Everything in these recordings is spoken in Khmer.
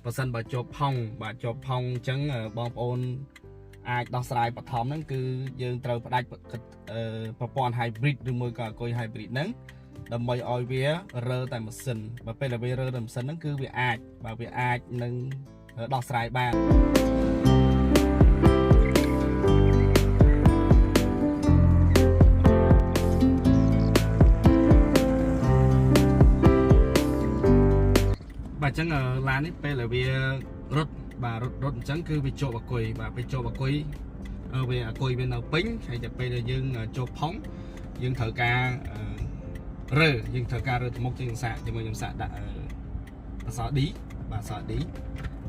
បើសិនបើជាប់ផុងបាទជាប់ផុងអញ្ចឹងបងប្អូនអាចដោះស្រាយបឋមហ្នឹងគឺយើងត្រូវផ្ដាច់ប្រព័ន្ធ hybrid ឬមួយក៏អាគុយ hybrid ហ្នឹងដើម្បីឲ្យវារើតែម៉ាស៊ីនបើពេលដែលវារើតែម៉ាស៊ីនហ្នឹងគឺវាអាចនឹងដោះស្រាយបានបាទអញ្ចឹងឡាននេះពេលដែលវារត់អញ្ចឹងគឺវាជាប់អាគុយបាទពេលជាប់អាគុយវាអាគុយវានៅពេញហើយតែពេលដែលយើងជាប់ផុងយើងត្រូវការរើទៅមុខយើងសាកជាមួយខ្ញុំសាកដាក់អក្សរ D បាទអក្សរ D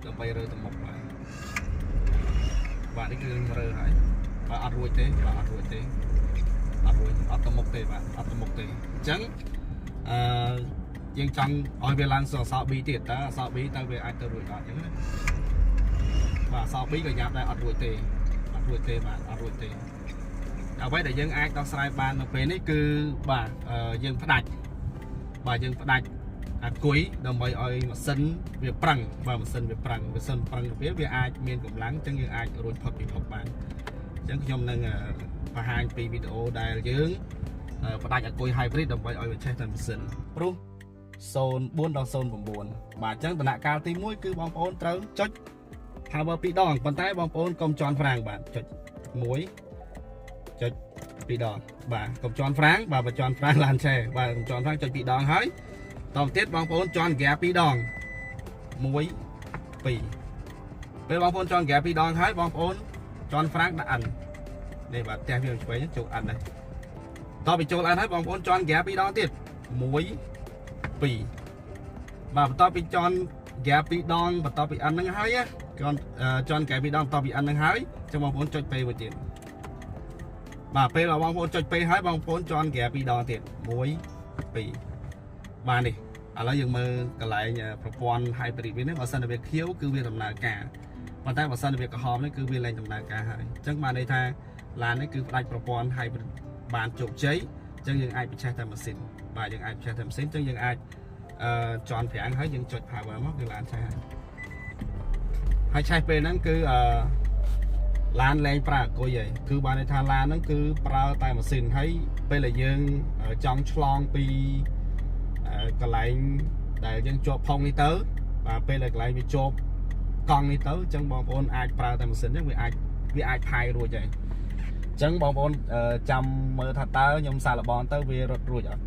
ដើម្បីរើទៅមុខបាទនេះគឺរើហើយបាទអត់រួចទេបាទអត់រួចទេអត់ទៅមុខទេបាទអត់ទៅមុខទេអញ្ចឹងយើងចង់ឲ្យវាឡើងអក្សរ B ទៀតតើអក្សរ B តើវាអាចទៅរួចអត់អញ្ចឹងណាបាទអក្សរ B ក៏យ៉ាប់ដែរអត់រួចទេបាទអត់រួចទេអ្វីដែលយើងអាចដោះស្រាយបាននៅពេលនេះគឺបាទយើងផ្ដាច់អាគុយដើម្បីឲ្យម៉ាស៊ីនវាប្រឹងបាទម៉ាស៊ីនវាប្រឹងវាអាចមានកម្លាំងអញ្ចឹងយើងអាចរួចផុតពីភពបានអញ្ចឹងខ្ញុំនឹងបង្ហាញពីវីដេអូដែលយើងផ្ដាច់អាគុយ hybrid ដើម្បីឲ្យវាឆេះតាមម៉ាស៊ីនព្រោះ04ដល់09បាទអញ្ចឹងដំណាក់កាលទី1គឺបងប្អូនត្រូវចុច power 2 ដងប៉ុន្តែបងប្អូនកុំជន់ហ្វ្រាំងបាទចុច1ចុច2ដងបាទកុំជន់ហ្វ្រាំងបាទបើជន់ហ្វ្រាំងឡានឆេះបាទកុំជន់ហ្វ្រាំងចុច2ដងហើយតទៀតបងប្អូនជន់ហ្គា2ដង1 2ពេលបងប្អូនជន់ហ្គា2ដងហើយបងប្អូនជន់ហ្វ្រាំងដាក់ N នេះបាទផ្ទះវាឆ្វេងចូល N ដែរតទៅចូល N ហើយបងប្អូនជន់ហ្គា2ដងទៀត1 2បាទបន្ទាប់ពីជន់ហ្គា2ដងបន្ទាប់ពី N ហ្នឹងហើយជន់ហ្គា2ដងបន្ទាប់ពី N ហ្នឹងហើយចឹងបងប្អូនចុចពេលមួយទៀតបាទពេលបងប្អូនចុចពេលហើយបងប្អូនជន់ហ្គា2ដងទៀត1 2បាទនេះឥឡូវយើងមើលកន្លែងប្រព័ន្ធ hybrid វានេះបើសិនតែវាខៀវគឺវាដំណើរការប៉ុន្តែបើសិនតែវាក្រហមនេះគឺវាលែងដំណើរការហើយអញ្ចឹងបានន័យថាឡាននេះគឺផ្ដាច់ប្រព័ន្ធ hybrid បានជោគជ័យអញ្ចឹងយើងអាចបញ្ឆេះតែម៉ាស៊ីនបាទយើងអាចបញ្ឆេះតែម៉ាស៊ីនអញ្ចឹងយើងអាចជន់ប្រាំងហើយយើងចុច power មកគឺឡានឆេះហើយឆេះពេលហ្នឹងគឺឡានលែងប្រើអាគុយហើយគឺបានន័យថាឡានហ្នឹងគឺប្រើតែម៉ាស៊ីនហើយពេលដែលយើងចង់ឆ្លងពីកន្លែងដែលយើងជាប់ផុងនេះទៅបាទពេលដែលកន្លែងវាជាប់កង់នេះទៅអញ្ចឹងបងប្អូនអាចប្រើតែម៉ាស៊ីនហ្នឹងវាអាចផាយរួចហើយអញ្ចឹងបងប្អូនចាំមើលថាតើខ្ញុំសាកល្បងទៅវារត់រួចអត់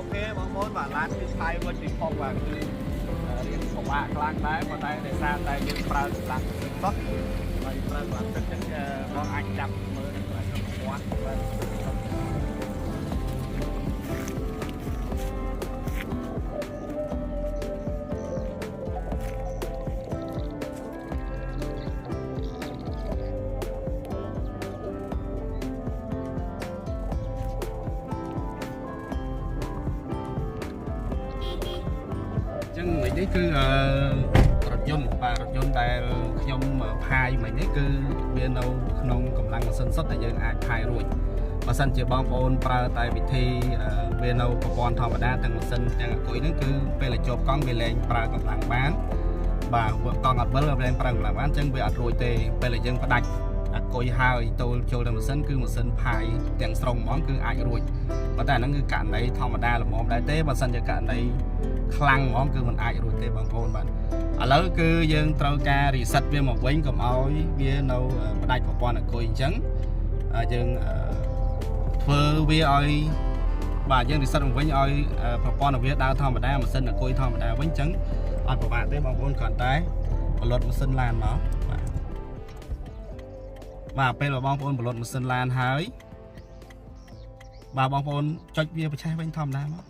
អូខេបងប្អូនបាទឡានគឺឆ្លៃវិញពីផុសបាទគឺរៀនពិបាកខ្លាំងដែរប៉ុន្តែដោយសារតែយើងប្រើកម្លាំងទឹកបោះហើយប្រើកម្លាំងទឹកចឹងបងអាចចាប់មើលនឹងប្រព័ន្ធបាទនេះគឺរថយន្តដែលខ្ញុំផាយមិញនេះគឺវានៅក្នុងកម្លាំងម៉ាស៊ីនសុទ្ធតែយើងអាចផាយរួចបើសិនជាបងប្អូនប្រើតែវិធី វានៅប្រព័ន្ធធម្មតាទាំងម៉ាស៊ីនទាំងអគុយហ្នឹងគឺពេលដែលជាប់កង់វាលែងប្រើកម្លាំងបានបាទកង់អត់វិលវាលែងប្រើកម្លាំងបានអញ្ចឹងវាអត់រួចទេពេលដែលយើងផ្ដាច់អគុយហើយចូលទៅម៉ាស៊ីនគឺម៉ាស៊ីនផាយទាំងស្រុងហ្មងគឺអាចរួចប៉ុន្តែអាហ្នឹងគឺករណីធម្មតាល្មមដែរទេបើសិនជាករណីខ្លាំងហ្មងគឺมันអាចរួចទេបងប្អូនបាទឥឡូវគឺយើងត្រូវការ reset វាមកវិញកុំឲ្យវានៅផ្ដាច់ប្រព័ន្ធអគុយអញ្ចឹងយើងធ្វើវាឲ្យបាទយើង reset មកវិញឲ្យប្រព័ន្ធវាដើរធម្មតាម៉ាស៊ីនអគុយធម្មតាវិញអញ្ចឹងអត់ពិបាកទេបងប្អូនគ្រាន់តែបលត់ម៉ាស៊ីនឡានមកបាទពេលបងប្អូនបលត់ម៉ាស៊ីនឡានហើយបាទបងប្អូនចុចវាប្រឆេះវិញធម្មតាមក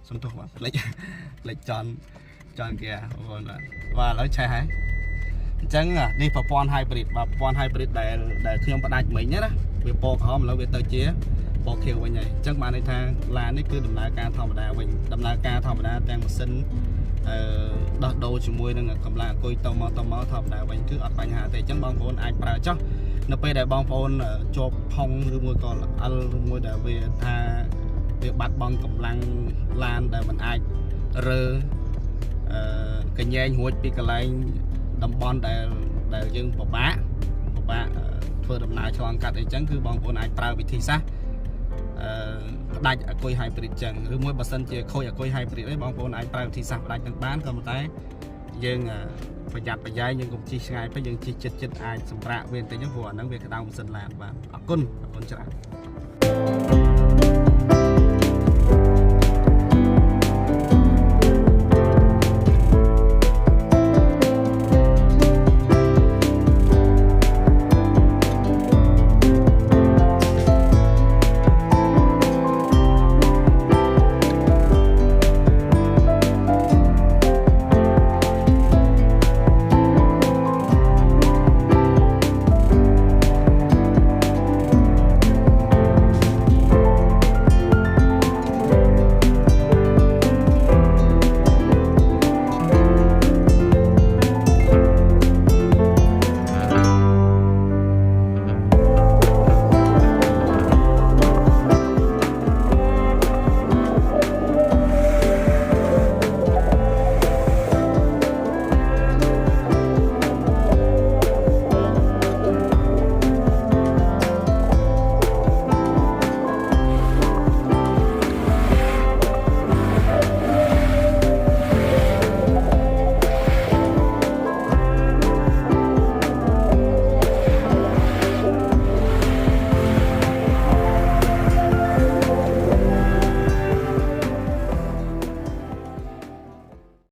សុំទោសបាទផ្លេចចន់ហ្គាបងប្អូនបាទឥឡូវឆេះហើយអញ្ចឹងនេះប្រព័ន្ធ hybrid បាទប្រព័ន្ធ hybrid ដែលខ្ញុំផ្ដាច់មិញណាវាពណ៌ក្រហមឥឡូវវាទៅជាពណ៌ខៀវវិញហើយអញ្ចឹងបានន័យថាឡាននេះគឺដំណើរការធម្មតាវិញដំណើរការធម្មតាទាំងម៉ាស៊ីនដោះដូរជាមួយនឹងកម្លាំងអគុយទៅមកធម្មតាវិញគឺអត់បញ្ហាទេអញ្ចឹងបងប្អូនអាចប្រើចោះនៅពេលដែលបងប្អូនជាប់ផុងឬមួយក៏ល្អិលឬមួយដែលវាថាវាបាត់បង់កម្លាំងឡានដែលมันអាចរើកញ្ញែងរួចពីកន្លែងតំបន់ដែលយើងពិបាកធ្វើដំណើរឆ្លងកាត់អីចឹងគឺបងប្អូនអាចប្រើវិធីសាស្ត្រផ្ដាច់អគុយ hybrid ចឹងឬមួយបើសិនជាខូចអគុយ hybrid អីបងប្អូនអាចប្រើវិធីសាស្ត្រផ្ដាច់នឹងបានក៏ប៉ុន្តែយើងប្រយ័ត្នប្រយែងយើងកុំជិះឆ្ងាយពេកយើងជិះចិត្តអាចសម្រាកវាបន្តិចព្រោះអាហ្នឹងវាក្តៅម៉ាស៊ីនឡានបាទអរគុណច្រើន